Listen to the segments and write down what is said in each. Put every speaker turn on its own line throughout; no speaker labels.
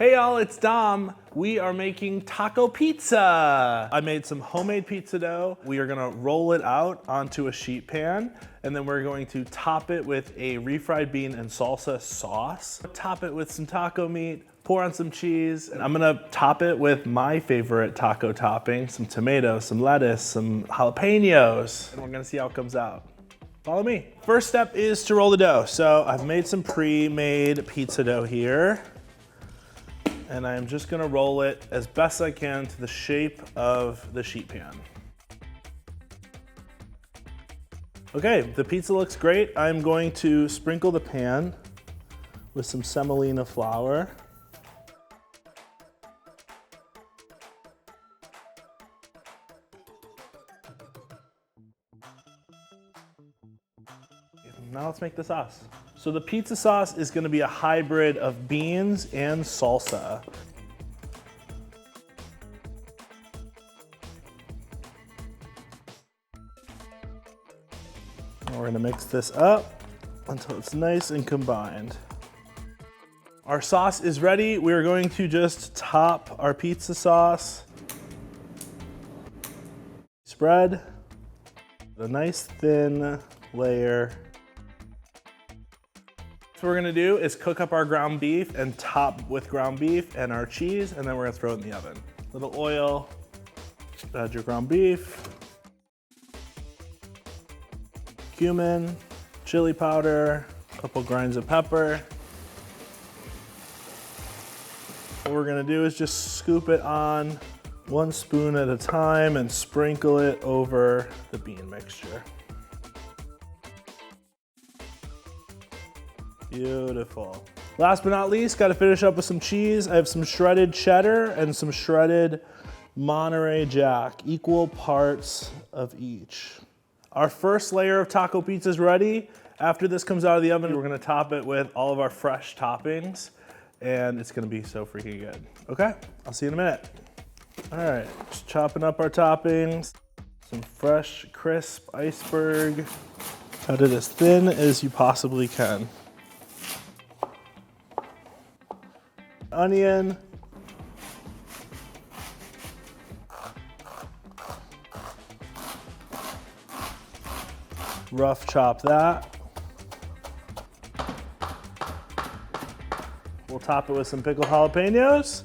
Hey y'all, it's Dom. We are making taco pizza. I made some homemade pizza dough. We are gonna roll it out onto a sheet pan, and then we're going to top it with a refried bean and salsa sauce. Top it with some taco meat, pour on some cheese, and I'm gonna top it with my favorite taco topping, some tomatoes, some lettuce, some jalapenos, and we're gonna see how it comes out. Follow me. First step is to roll the dough. So I've made some pre-made pizza dough here, and I'm just gonna roll it as best I can to the shape of the sheet pan. Okay, the pizza looks great. I'm going to sprinkle the pan with some semolina flour. Now let's make the sauce. So the pizza sauce is gonna be a hybrid of beans and salsa. And we're gonna mix this up until it's nice and combined. Our sauce is ready. We're going to just top our pizza sauce. Spread a nice thin layer. What we're gonna do is cook up our ground beef and top with ground beef and our cheese, and then we're gonna throw it in the oven. Little oil, add your ground beef, cumin, chili powder, a couple grinds of pepper. What we're gonna do is just scoop it on 1 spoon at a time and sprinkle it over the bean mixture. Beautiful. Last but not least, got to finish up with some cheese. I have some shredded cheddar and some shredded Monterey Jack, equal parts of each. Our first layer of taco pizza is ready. After this comes out of the oven, we're gonna top it with all of our fresh toppings, and it's gonna be so freaking good. Okay, I'll see you in a minute. All right, just chopping up our toppings. Some fresh, crisp iceberg. Cut it as thin as you possibly can. Onion. Rough chop that. We'll top it with some pickled jalapenos,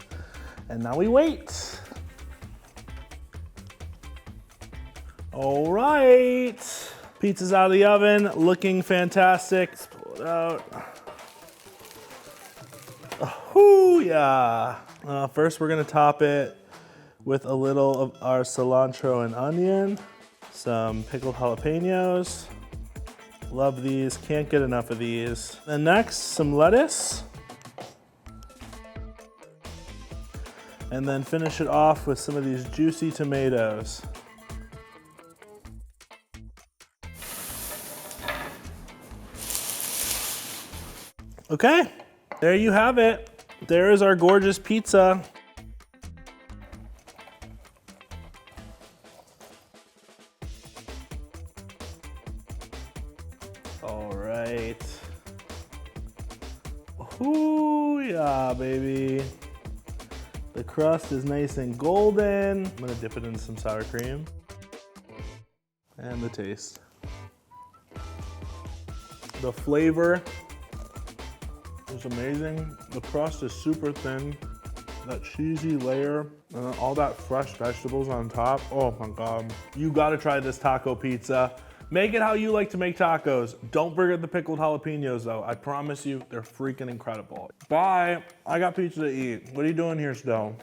and now we wait. All right, pizza's out of the oven, looking fantastic. Let's pull it out. Oh yeah. First we're gonna top it with a little of our cilantro and onion, some pickled jalapenos. Love these, can't get enough of these. And next, some lettuce. And then finish it off with some of these juicy tomatoes. Okay, there you have it. There is our gorgeous pizza. All right. Ooh, yeah, baby. The crust is nice and golden. I'm gonna dip it in some sour cream. And the taste. The flavor is amazing. The crust is super thin. That cheesy layer and then all that fresh vegetables on top. Oh my God. You gotta try this taco pizza. Make it how you like to make tacos. Don't forget the pickled jalapenos though. I promise you, they're freaking incredible. Bye. I got pizza to eat. What are you doing here still?